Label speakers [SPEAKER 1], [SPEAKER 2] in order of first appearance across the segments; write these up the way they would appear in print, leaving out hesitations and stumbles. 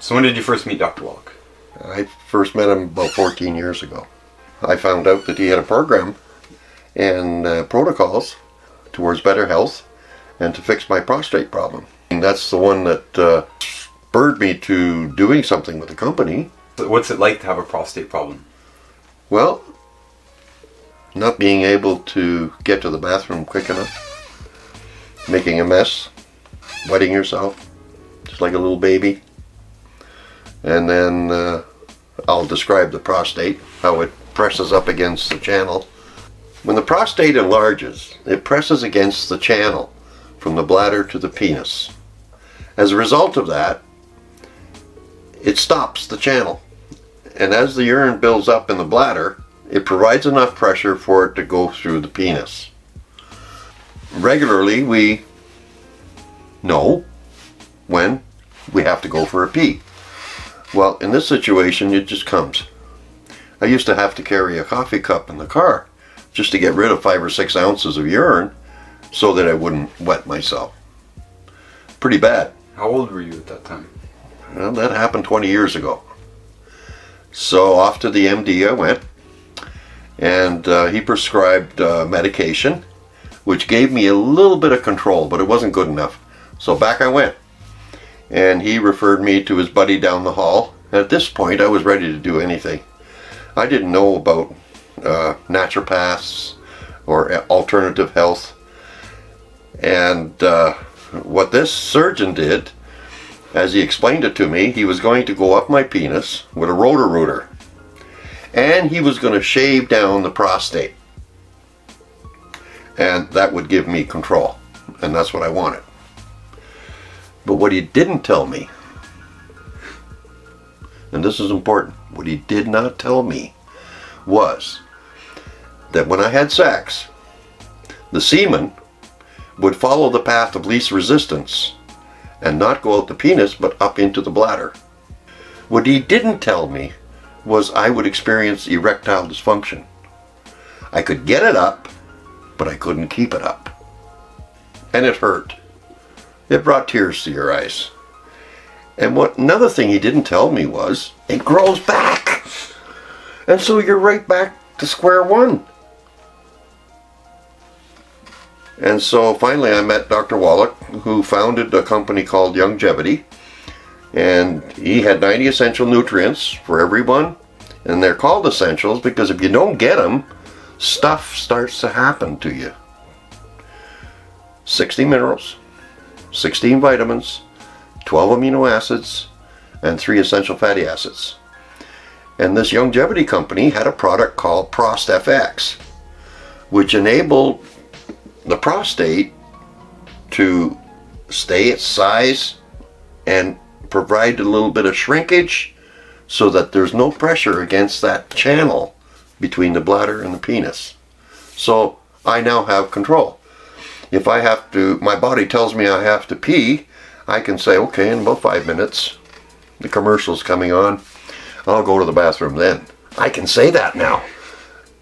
[SPEAKER 1] So when did you first meet Dr. Wallach?
[SPEAKER 2] I first met him about 14 years ago. I found out that he had a program and protocols towards better health and to fix my prostate problem. And that's the one that spurred me to doing something with the company.
[SPEAKER 1] What's it like to have a prostate problem?
[SPEAKER 2] Well, not being able to get to the bathroom quick enough, making a mess, wetting yourself, just like a little baby. And then I'll describe the prostate, how it presses up against the channel. When the prostate enlarges, it presses against the channel from the bladder to the penis. As a result of that, it stops the channel. And as the urine builds up in the bladder, it provides enough pressure for it to go through the penis. Regularly, we know when we have to go for a pee. Well, in this situation, it just comes. I used to have to carry a coffee cup in the car just to get rid of 5 or 6 ounces of urine so that I wouldn't wet myself. Pretty bad.
[SPEAKER 1] How old were you at that time?
[SPEAKER 2] Well, that happened 20 years ago. So off to the MD I went, and he prescribed medication, which gave me a little bit of control, but it wasn't good enough. So back I went, and he referred me to his buddy down the hall. At this point, I was ready to do anything. I didn't know about naturopaths or alternative health. And what this surgeon did, as he explained it to me, he was going to go up my penis with a rotor rooter. And he was going to shave down the prostate. And that would give me control. And that's what I wanted. But what he didn't tell me, and this is important, what he did not tell me was that when I had sex, the semen would follow the path of least resistance and not go out the penis but up into the bladder. What he didn't tell me was I would experience erectile dysfunction. I could get it up, but I couldn't keep it up. And it hurt. It brought tears to your eyes. And another thing he didn't tell me was, it grows back. And so you're right back to square one. And so finally I met Dr. Wallach, who founded a company called Youngevity. And he had 90 essential nutrients for everyone. And they're called essentials because if you don't get them, stuff starts to happen to you. 60 minerals, 16 vitamins, 12 amino acids, and 3 essential fatty acids. And this Youngevity company had a product called ProstFX, which enabled the prostate to stay its size and provide a little bit of shrinkage so that there's no pressure against that channel between the bladder and the penis. So I now have control. If I have to, my body tells me I have to pee, I can say, okay, in about 5 minutes, the commercial's coming on, I'll go to the bathroom then. I can say that now.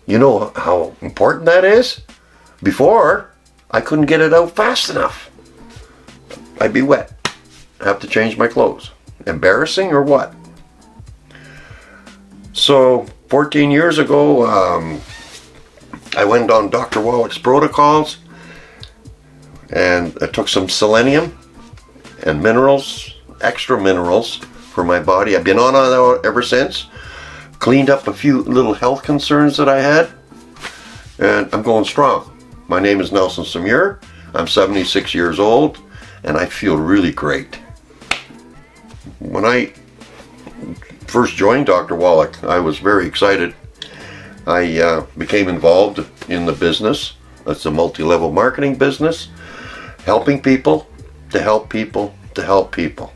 [SPEAKER 2] You know how important that is? Before, I couldn't get it out fast enough. I'd be wet. I have to change my clothes. Embarrassing or what? So 14 years ago, I went on Dr. Wallach's protocols, and I took some selenium and minerals, extra minerals for my body. I've been on that ever since. Cleaned up a few little health concerns that I had, and I'm going strong. My name is Nelson Samir. I'm 76 years old, and I feel really great. When I first joined Dr. Wallach, I was very excited. I became involved in the business. It's a multi-level marketing business, helping people to help people to help people.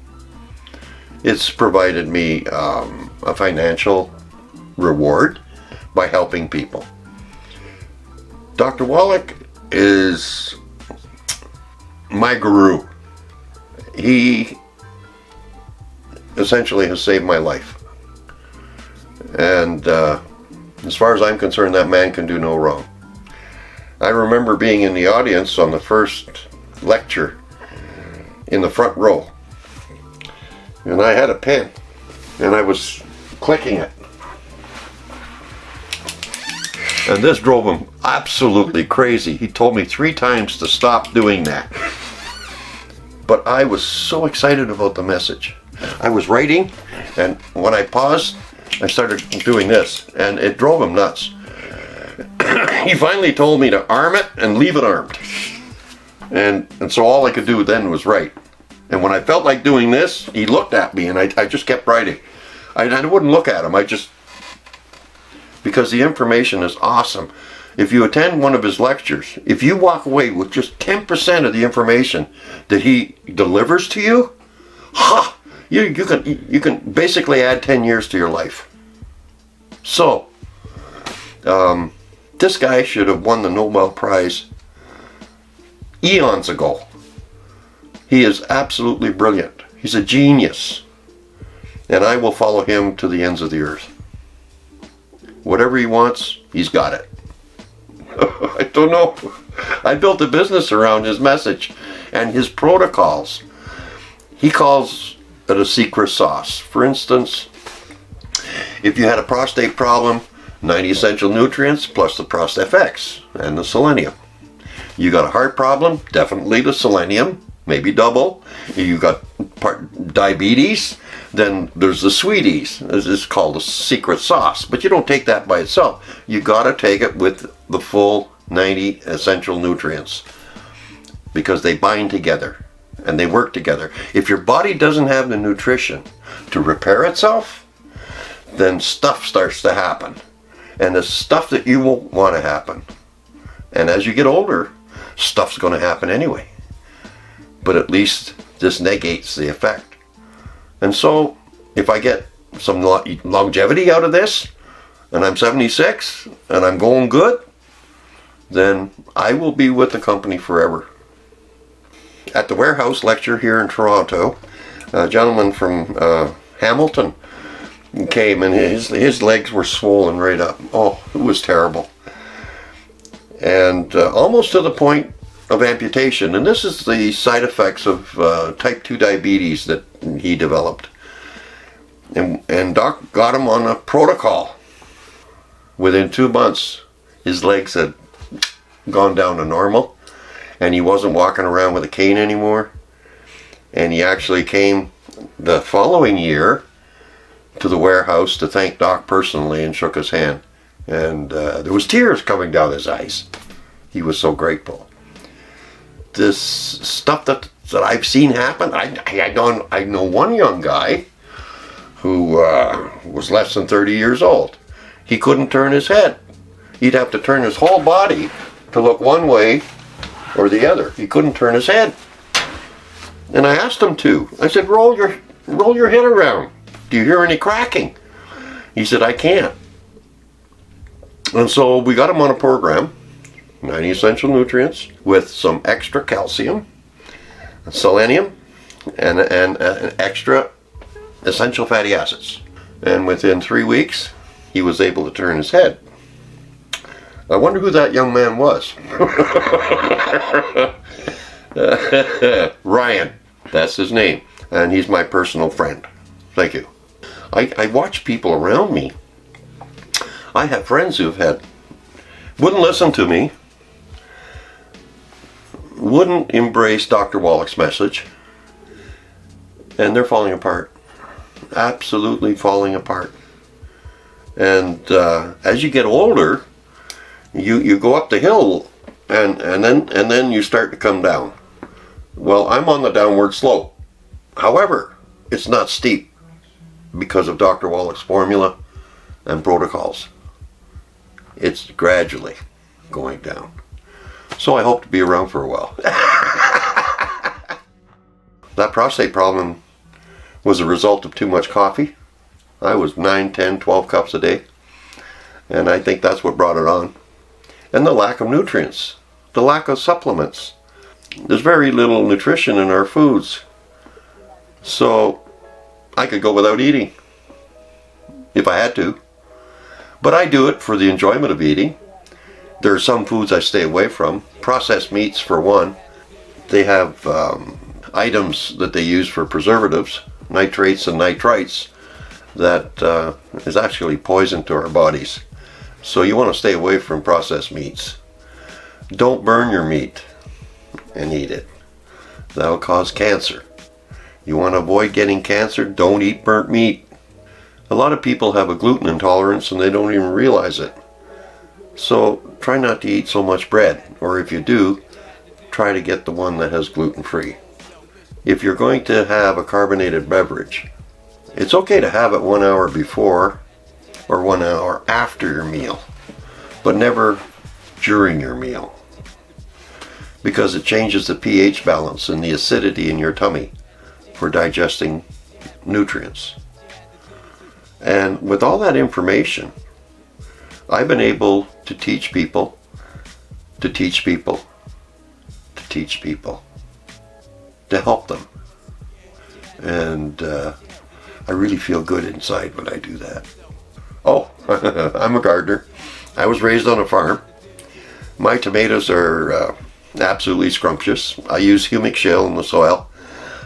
[SPEAKER 2] It's provided me a financial reward by helping people. Dr. Wallach is my guru. He essentially has saved my life. And as far as I'm concerned, that man can do no wrong. I remember being in the audience on the first lecture in the front row. And I had a pen, and I was clicking it. And this drove him absolutely crazy. He told me 3 times to stop doing that. But I was so excited about the message. I was writing, and when I paused, I started doing this, and it drove him nuts. He finally told me to arm it and leave it armed. And so all I could do then was write. And when I felt like doing this, he looked at me, and I just kept writing. I wouldn't look at him, because the information is awesome. If you attend one of his lectures, if you walk away with just 10% of the information that he delivers to you, you can basically add 10 years to your life. So, this guy should have won the Nobel Prize eons ago. He is absolutely brilliant. He's a genius. And I will follow him to the ends of the earth. Whatever he wants, he's got it. I don't know. I built a business around his message and his protocols. He calls it a secret sauce. For instance, if you had a prostate problem, 90 essential nutrients plus the ProstFX and the selenium. You got a heart problem, definitely the selenium, maybe double. You got diabetes, then there's the sweeties. This is called a secret sauce, but you don't take that by itself. You got to take it with the full 90 essential nutrients because they bind together and they work together. If your body doesn't have the nutrition to repair itself, then stuff starts to happen, and the stuff that you won't want to happen. And as you get older, stuff's going to happen anyway. But at least this negates the effect. And so, if I get some longevity out of this, and I'm 76, and I'm going good, then I will be with the company forever. At the warehouse lecture here in Toronto, a gentleman from Hamilton came, and his legs were swollen right up. Oh, it was terrible. And almost to the point of amputation. And this is the side effects of type 2 diabetes that he developed. And Doc got him on a protocol. Within 2 months, his legs had gone down to normal, and he wasn't walking around with a cane anymore. And he actually came the following year to the warehouse to thank Doc personally and shook his hand. And there was tears coming down his eyes. He was so grateful. This stuff that I've seen happen, I know one young guy who was less than 30 years old. He couldn't turn his head. He'd have to turn his whole body to look one way or the other. He couldn't turn his head. And I asked him to. I said, roll your head around. Do you hear any cracking? He said, I can't. And so we got him on a program, 90 essential nutrients with some extra calcium, selenium, and extra essential fatty acids. And within 3 weeks, he was able to turn his head. I wonder who that young man was. Ryan, that's his name. And he's my personal friend. Thank you. I watch people around me. I have friends who've wouldn't listen to me, wouldn't embrace Dr. Wallach's message, and they're falling apart. Absolutely falling apart. And as you get older, you go up the hill, and then you start to come down. Well, I'm on the downward slope. However, it's not steep because of Dr. Wallach's formula and protocols. It's gradually going down. So I hope to be around for a while. That prostate problem was a result of too much coffee. I was 9, 10, 12 cups a day. And I think that's what brought it on. And the lack of nutrients, the lack of supplements. There's very little nutrition in our foods. So I could go without eating if I had to. But I do it for the enjoyment of eating. There are some foods I stay away from. Processed meats, for one. They have items that they use for preservatives. nitrates and nitrites that is actually poison to our bodies. So you want to stay away from processed meats. Don't burn your meat and eat it. That'll cause cancer. You want to avoid getting cancer? Don't eat burnt meat. A lot of people have a gluten intolerance and they don't even realize it. So try not to eat so much bread, or if you do, try to get the one that has gluten-free. If you're going to have a carbonated beverage, it's okay to have it 1 hour before or 1 hour after your meal, but never during your meal, because it changes the pH balance and the acidity in your tummy for digesting nutrients. And with all that information, I've been able to teach people, to teach people, to teach people, to help them. And I really feel good inside when I do that. Oh, I'm a gardener. I was raised on a farm. My tomatoes are absolutely scrumptious. I use humic shale in the soil.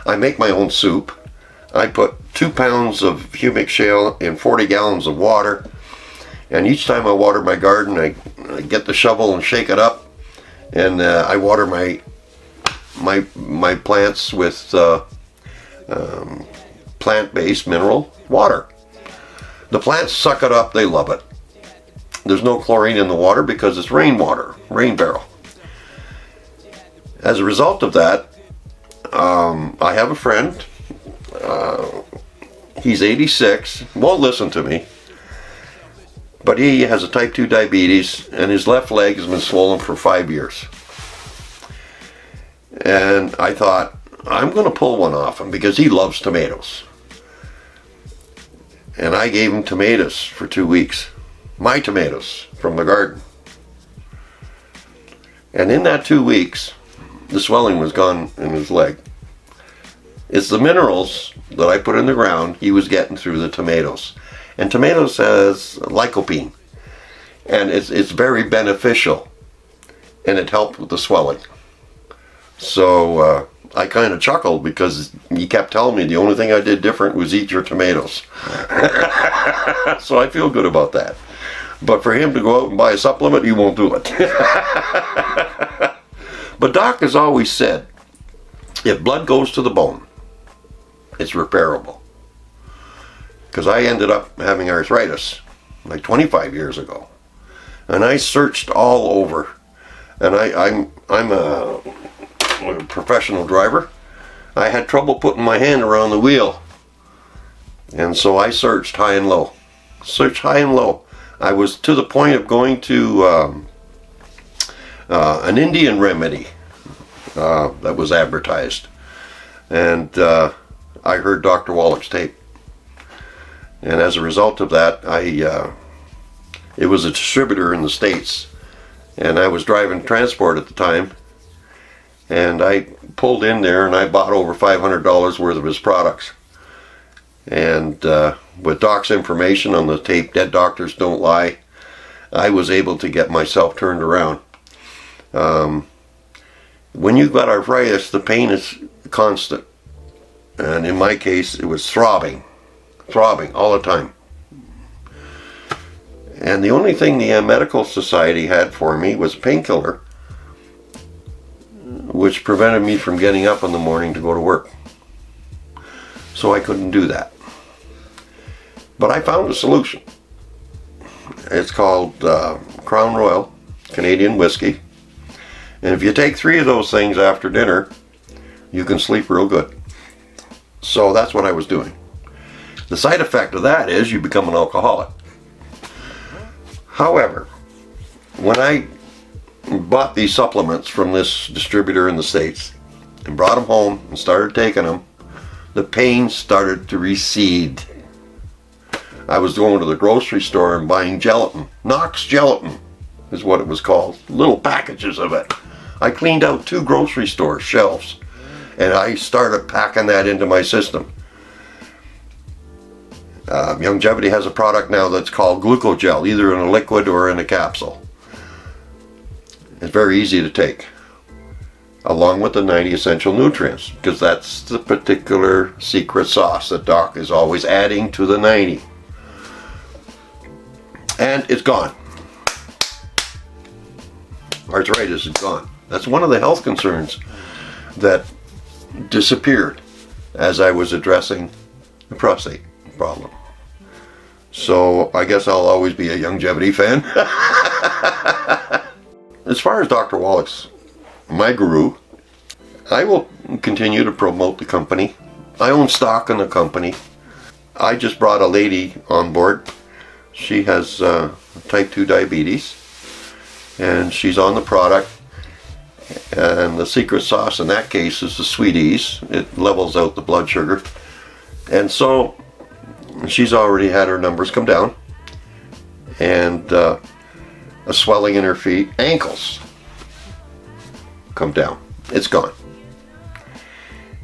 [SPEAKER 2] I make my own soup. I put 2 pounds of humic shale in 40 gallons of water. And each time I water my garden, I get the shovel and shake it up. And I water my plants with plant-based mineral water. The plants suck it up, they love it. There's no chlorine in the water because it's rainwater, rain barrel. As a result of that, I have a friend, he's 86, won't listen to me, but he has a type 2 diabetes and his left leg has been swollen for 5 years. And I thought, I'm going to pull one off him because he loves tomatoes. And I gave him tomatoes for 2 weeks. My tomatoes from the garden. And in that 2 weeks, the swelling was gone in his leg. It's the minerals that I put in the ground he was getting through the tomatoes. And tomatoes has lycopene. And it's very beneficial. And it helped with the swelling. So I kind of chuckled because he kept telling me the only thing I did different was eat your tomatoes. So I feel good about that. But for him to go out and buy a supplement, he won't do it. But Doc has always said, if blood goes to the bone, it's repairable. Because I ended up having arthritis like 25 years ago. And I searched all over. And I'm a professional driver. I had trouble putting my hand around the wheel. And so I searched high and low. Searched high and low. I was to the point of going to an Indian remedy that was advertised. And I heard Dr. Wallach's tape. And as a result of that, it was a distributor in the States. And I was driving transport at the time. And I pulled in there and I bought over $500 worth of his products. And with Doc's information on the tape, Dead Doctors Don't Lie, I was able to get myself turned around. When you've got arthritis, the pain is constant. And in my case, it was throbbing all the time. And the only thing the Medical Society had for me was a painkiller, which prevented me from getting up in the morning to go to work. So I couldn't do that. But I found a solution. It's called Crown Royal Canadian whiskey. And if you take 3 of those things after dinner, you can sleep real good. So that's what I was doing. The side effect of that is you become an alcoholic. However, when I bought these supplements from this distributor in the States and brought them home and started taking them, the pain started to recede. I was going to the grocery store and buying gelatin. Knox gelatin is what it was called. Little packages of it. I cleaned out 2 grocery store shelves and I started packing that into my system. Youngevity has a product now that's called glucogel, either in a liquid or in a capsule. It's very easy to take. along with the 90 essential nutrients, because that's the particular secret sauce that Doc is always adding to the 90. And it's gone. Arthritis is gone. That's one of the health concerns that disappeared as I was addressing the prostate problem. So I guess I'll always be a Youngevity fan. As far as Dr. Wallach's my guru, I will continue to promote the company. I own stock in the company. I just brought a lady on board. She has type 2 diabetes, and she's on the product. And the secret sauce in that case is the Sweeties. It levels out the blood sugar. And so she's already had her numbers come down, and a swelling in her feet, ankles come down. It's gone.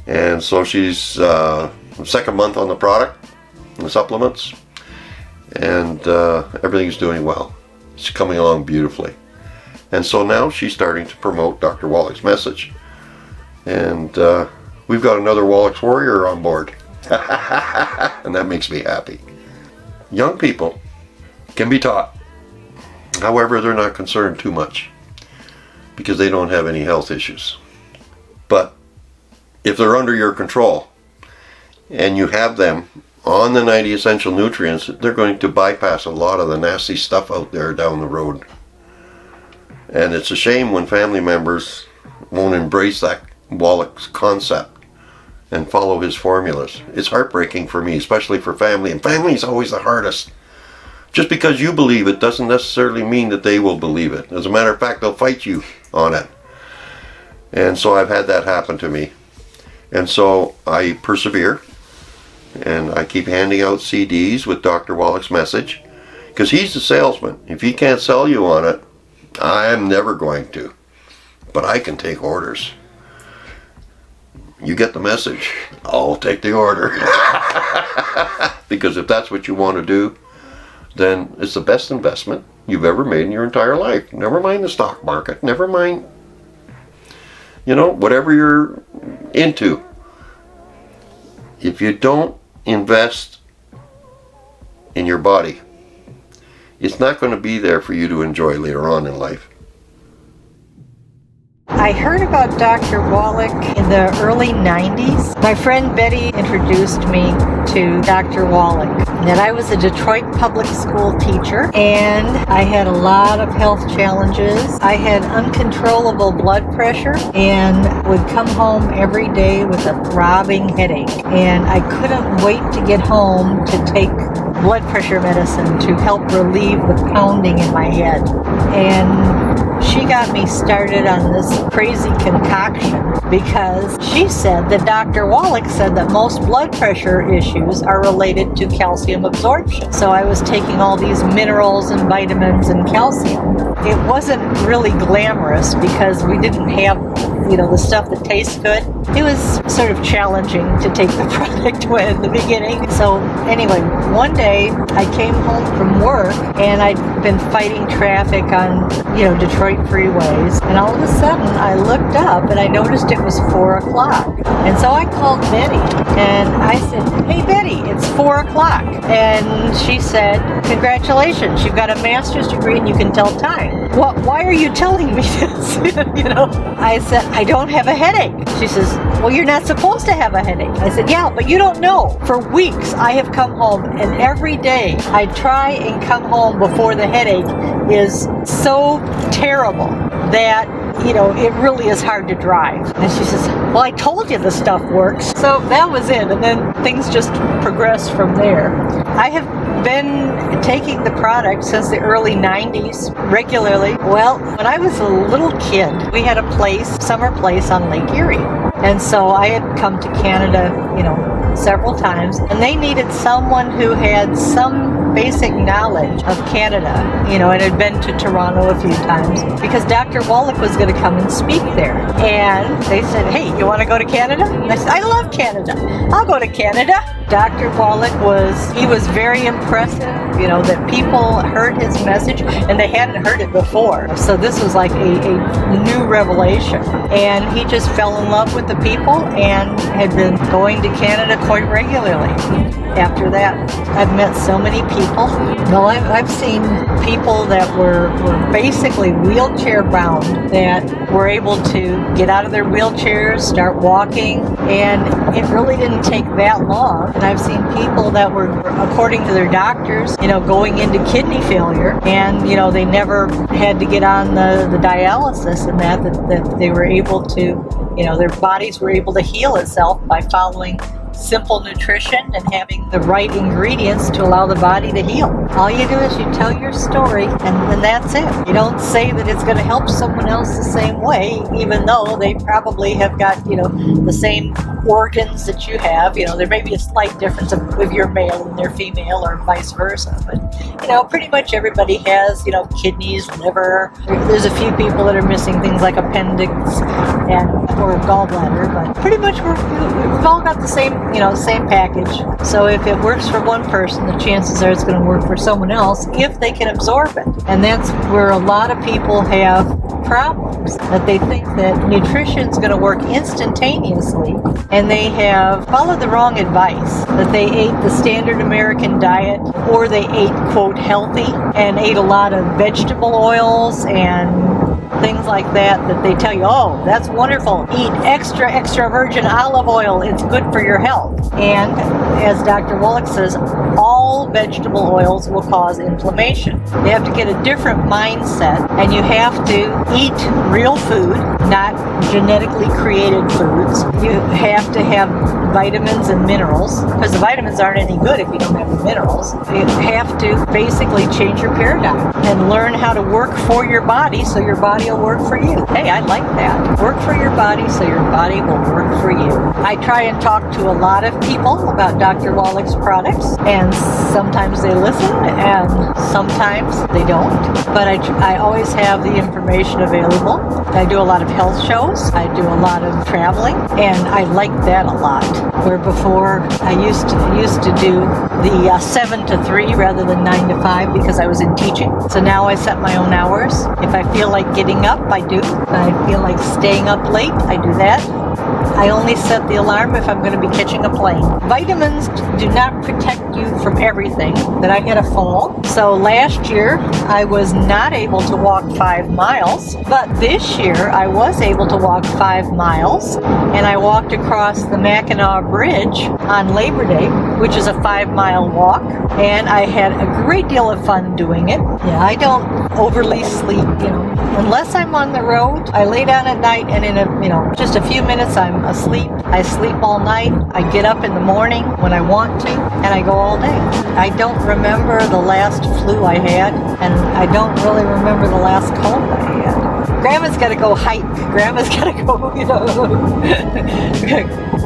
[SPEAKER 2] And so she's second month on the product, the supplements, and everything's doing well. It's coming along beautifully. And so now she's starting to promote Dr. Wallach's message. And we've got another Wallach's warrior on board. And that makes me happy. Young people can be taught. However, they're not concerned too much because they don't have any health issues. But if they're under your control and you have them on the 90 essential nutrients, they're going to bypass a lot of the nasty stuff out there down the road. And it's a shame when family members won't embrace that Wallach's concept and follow his formulas. It's heartbreaking for me, especially for family. And family is always the hardest. Just because you believe it doesn't necessarily mean that they will believe it. As a matter of fact, they'll fight you on it. And so I've had that happen to me. And so I persevere. And I keep handing out CDs with Dr. Wallach's message. Because he's the salesman. If he can't sell you on it, I'm never going to. But I can take orders. You get the message, I'll take the order. Because if that's what you want to do, then it's the best investment you've ever made in your entire life. Never mind the stock market. Never mind, whatever you're into. If you don't invest in your body, it's not going to be there for you to enjoy later on in life.
[SPEAKER 3] I heard about Dr. Wallach in the early 90s. My friend Betty introduced me to Dr. Wallach. And I was a Detroit public school teacher, and I had a lot of health challenges. I had uncontrollable blood pressure and would come home every day with a throbbing headache. And I couldn't wait to get home to take blood pressure medicine to help relieve the pounding in my head. And she got me started on this crazy concoction because she said that Dr. Wallach said that most blood pressure issues are related to calcium absorption. So I was taking all these minerals and vitamins and calcium. It wasn't really glamorous because we didn't have, the stuff that tastes good. It was sort of challenging to take the product in the beginning. So anyway, one day I came home from work and I'd been fighting traffic on, Detroit freeways. And all of a sudden I looked up and I noticed it was 4 o'clock. And so I called Betty and I said, "Hey Betty, it's 4 o'clock. And she said, "Congratulations, you've got a master's degree and you can tell time." "Well, why are you telling me this?" I said, "I don't have a headache." She says, "Well, you're not supposed to have a headache." I said, "Yeah, but you don't know. For weeks I have come home and every day I try and come home before the headache is so terrible that it really is hard to drive." And she says, "Well, I told you the stuff works." So that was it, and then things just progressed from there. I have been taking the product since the early 90s regularly. Well, when I was a little kid, we had a summer place on Lake Erie. And so I had come to Canada, several times, and they needed someone who had some basic knowledge of Canada, and had been to Toronto a few times because Dr. Wallach was going to come and speak there. And they said, "Hey, you want to go to Canada?" And I said, "I love Canada. I'll go to Canada." Dr. Wallach he was very impressive, you know, that people heard his message and they hadn't heard it before. So this was like a new revelation. And he just fell in love with the people and had been going to Canada quite regularly. After that, I've met so many people. Well, I've seen people that were basically wheelchair bound, that were able to get out of their wheelchairs, start walking, and it really didn't take that long. And I've seen people that were, according to their doctors, you know, going into kidney failure, and, you know, they never had to get on the dialysis, and that they were able to, you know, their bodies were able to heal itself by following simple nutrition and having the right ingredients to allow the body to heal. All you do is you tell your story, and that's it. You don't say that it's going to help someone else the same way, even though they probably have got, you know, the same organs that you have. You know, there may be a slight difference if you're male and they're female, or vice versa, but, you know, pretty much everybody has, you know, kidneys, liver. There's a few people that are missing things like appendix or gallbladder, but pretty much we've all got the same package. So if it works for one person, the chances are it's going to work for someone else if they can absorb it. And that's where a lot of people have problems, that they think that nutrition is going to work instantaneously, and they have followed the wrong advice, that they ate the standard American diet, or they ate, quote, healthy, and ate a lot of vegetable oils and things like that they tell you, oh, that's wonderful, eat extra virgin olive oil, it's good for your health. And as Dr. Wallach says, all vegetable oils will cause inflammation. You have to get a different mindset, and you have to eat real food, not genetically created foods. You have to have vitamins and minerals, because the vitamins aren't any good if you don't have the minerals. You have to basically change your paradigm and learn how to work for your body so your body will work for you. Hey, I like that. Work for your body so your body will work for you. I try and talk to a lot of people about Dr. Wallach's products, and sometimes they listen and sometimes they don't. But I always have the information available. I do a lot of health shows. I do a lot of traveling, and I like that a lot. Where before I used to do the 7 to 3 rather than 9 to 5 because I was in teaching. So now I set my own hours. If I feel like getting up, I do. If I feel like staying up late, I do that. I only set the alarm if I'm going to be catching a plane. Vitamins do not protect you from everything. That I had a fall. So last year I was not able to walk 5 miles, but this year I was able to walk 5 miles, and I walked across the Mackinac Bridge on Labor Day, which is a 5-mile walk, and I had a great deal of fun doing it. Yeah, I don't overly sleep, you know. Unless I'm on the road, I lay down at night, and in just a few minutes I'm asleep. I sleep all night. I get up in the morning when I want to, and I go all day. I don't remember the last flu I had, and I don't really remember the last cold I had. Grandma's got to go hike. Grandma's got to go,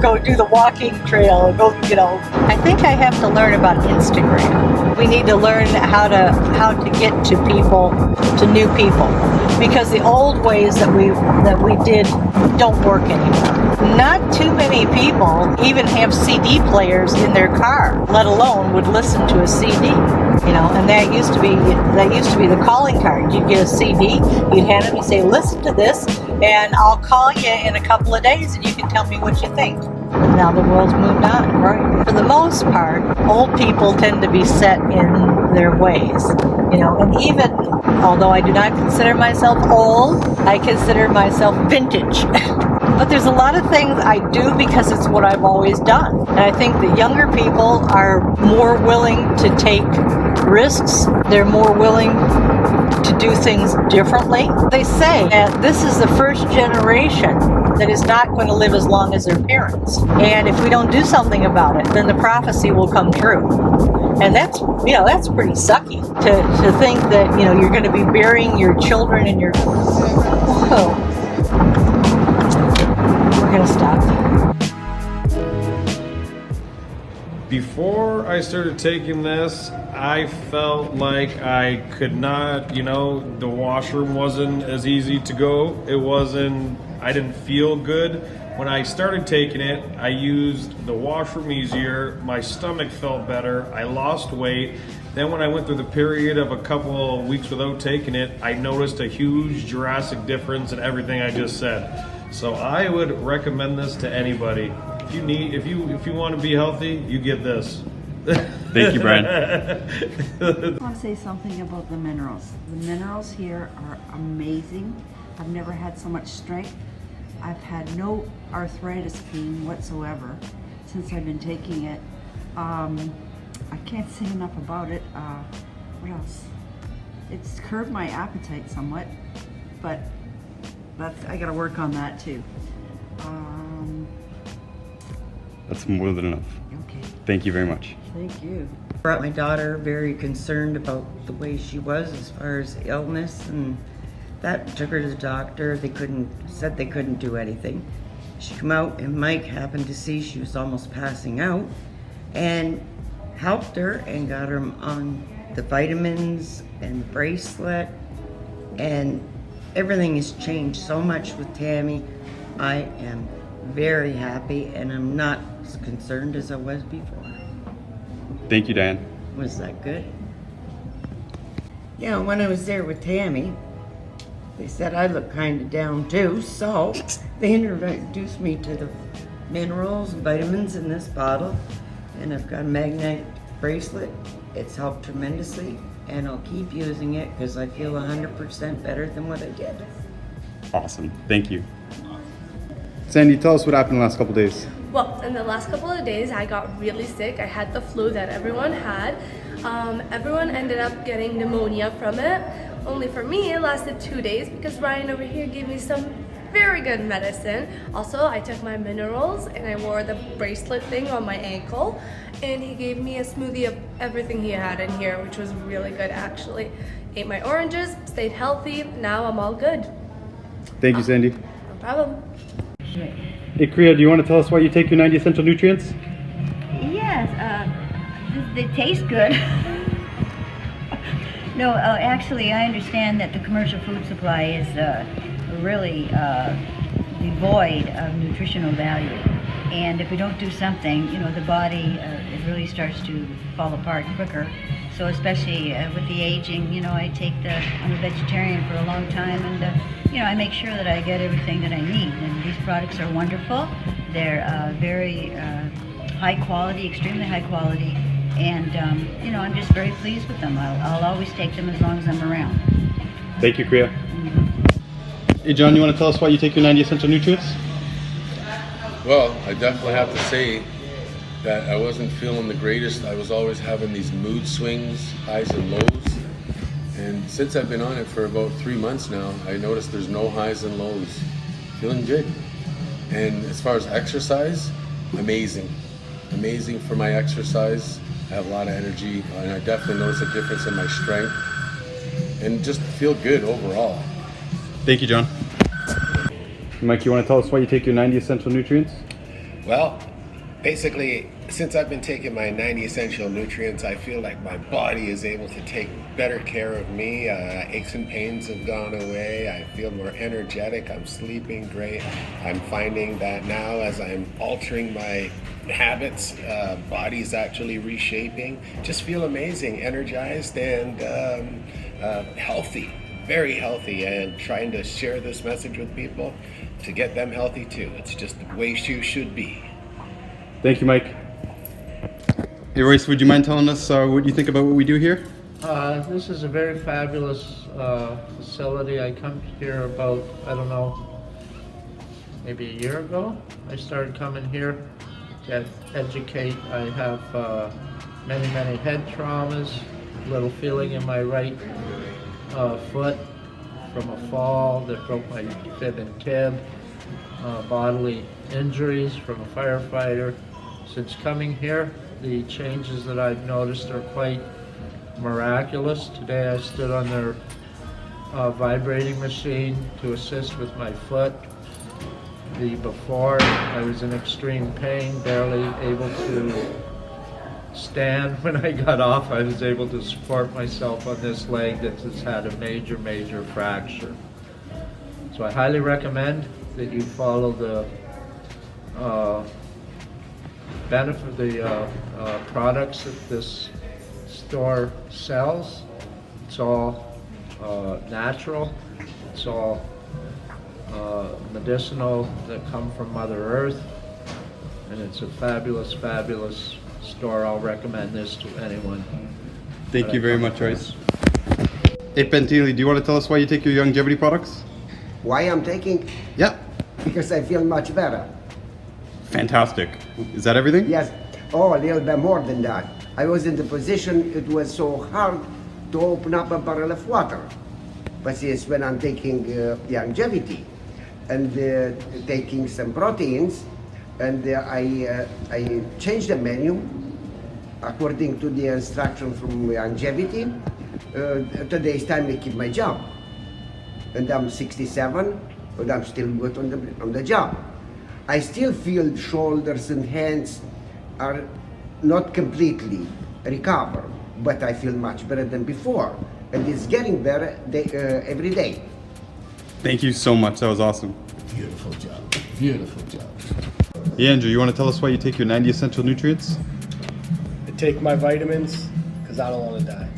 [SPEAKER 3] go do the walking trail. I think I have to learn about Instagram. We need to learn how to get to people, to new people, because the old ways that we did don't work anymore. Not too many people even have CD players in their car, let alone would listen to a CD. And that used to be the calling card. You'd get a CD, you'd hand it, and say, listen to this, and I'll call you in a couple of days, and you can tell me what you think. And now the world's moved on, right? For the most part, old people tend to be set in their ways. And even although I do not consider myself old, I consider myself vintage. But there's a lot of things I do because it's what I've always done. And I think the younger people are more willing to take risks. They're more willing to do things differently. They say that this is the first generation that is not going to live as long as their parents. And if we don't do something about it, then the prophecy will come true. And that's pretty sucky to think that, you're going to be burying your children in your... Oh. We're going to stop.
[SPEAKER 4] Before I started taking this, I felt like I could not, the washroom wasn't as easy to go. I didn't feel good. When I started taking it, I used the washroom easier, my stomach felt better, I lost weight. Then when I went through the period of a couple of weeks without taking it, I noticed a huge drastic difference in everything I just said. So I would recommend this to anybody. If you want to be healthy, you get this.
[SPEAKER 5] Thank you, Brian.
[SPEAKER 6] I want to say something about the minerals. The minerals here are amazing. I've never had so much strength. I've had no arthritis pain whatsoever since I've been taking it. I can't say enough about it. What else? It's curbed my appetite somewhat, but I gotta work on that too.
[SPEAKER 5] That's more than enough.
[SPEAKER 6] Okay,
[SPEAKER 5] Thank you very much.
[SPEAKER 6] thank you.
[SPEAKER 7] Brought my daughter very concerned about the way she was as far as illness, and that took her to the doctor. Said they couldn't do anything. She come out and Mike happened to see she was almost passing out and helped her and got her on the vitamins and the bracelet, and everything has changed so much with Tammy. I am very happy and I'm not as concerned as I was before.
[SPEAKER 5] Thank you, Diane.
[SPEAKER 7] Was that good? Yeah, when I was there with Tammy, they said I looked kind of down too, so they introduced me to the minerals and vitamins in this bottle, and I've got a magnetic bracelet. It's helped tremendously, and I'll keep using it because I feel 100% better than what I did.
[SPEAKER 5] Awesome. Thank you. Sandy, tell us what happened the last couple days.
[SPEAKER 8] Well, in the last couple of days, I got really sick. I had the flu that everyone had. Everyone ended up getting pneumonia from it. Only for me, it lasted 2 days because Ryan over here gave me some very good medicine. Also, I took my minerals and I wore the bracelet thing on my ankle. And he gave me a smoothie of everything he had in here, which was really good actually. Ate my oranges, stayed healthy. Now I'm all good.
[SPEAKER 5] Thank you, Sandy.
[SPEAKER 8] No problem.
[SPEAKER 5] Hey, Kriya, do you want to tell us why you take your 90 essential nutrients?
[SPEAKER 9] Yes, they taste good. No, actually, I understand that the commercial food supply is really devoid of nutritional value. And if we don't do something, you know, the body, it really starts to fall apart quicker. So especially with the aging, you know, I'm a vegetarian for a long time, and you know, I make sure that I get everything that I need. And these products are wonderful. They're very high quality, extremely high quality. And, you know, I'm just very pleased with them. I'll always take them as long as I'm around.
[SPEAKER 5] Thank you, Kriya. Hey, John, you want to tell us why you take your 90 essential nutrients?
[SPEAKER 10] Well, I definitely have to say that I wasn't feeling the greatest. I was always having these mood swings, highs and lows. And since I've been on it for about 3 months now, I noticed there's no highs and lows. Feeling good. And as far as exercise, amazing. Amazing for my exercise. I have a lot of energy, and I definitely notice a difference in my strength. And just feel good overall.
[SPEAKER 5] Thank you, John. Mike, you want to tell us why you take your 90 essential nutrients?
[SPEAKER 11] Well, basically, since I've been taking my 90 essential nutrients, I feel like my body is able to take better care of me. Aches and pains have gone away. I feel more energetic. I'm sleeping great. I'm finding that now as I'm altering my habits, body's actually reshaping. Just feel amazing, energized, and healthy. Very healthy, and trying to share this message with people to get them healthy too. It's just the way you should be.
[SPEAKER 5] Thank you, Mike. Hey, Royce, would you mind telling us what you think about what we do here?
[SPEAKER 12] This is a very fabulous facility. I come here about, I don't know, maybe a year ago. I started coming here to educate. I have many head traumas, a little feeling in my right foot from a fall that broke my fib and tib, bodily injuries from a firefighter. Since coming here, the changes that I've noticed are quite miraculous. Today I stood on their vibrating machine to assist with my foot. The before, I was in extreme pain, barely able to stand. When I got off, I was able to support myself on this leg that has had a major fracture. So I highly recommend that you follow the benefit, the products that this store sells. It's all natural. It's all medicinal that come from Mother Earth. And it's a fabulous, fabulous store. I'll recommend this to anyone.
[SPEAKER 5] Thank you very much, Royce. Hey, Pentilli, do you want to tell us why you take your Youngevity products?
[SPEAKER 13] Why I'm taking?
[SPEAKER 5] Yeah.
[SPEAKER 13] Because I feel much better.
[SPEAKER 5] Fantastic. Is that everything?
[SPEAKER 13] Yes. Oh, a little bit more than that. I was in the position, it was so hard to open up a barrel of water. But since when I'm taking Youngevity and taking some proteins, and I changed the menu according to the instruction from Youngevity. Today's time I keep my job. And I'm 67, but I'm still good on the job. I still feel shoulders and hands are not completely recovered, but I feel much better than before. And it's getting better every day.
[SPEAKER 5] Thank you so much. That was awesome.
[SPEAKER 14] Beautiful job. Beautiful job.
[SPEAKER 5] Yeah, Andrew, you want to tell us why you take your 90 essential nutrients?
[SPEAKER 15] I take my vitamins because I don't want to die.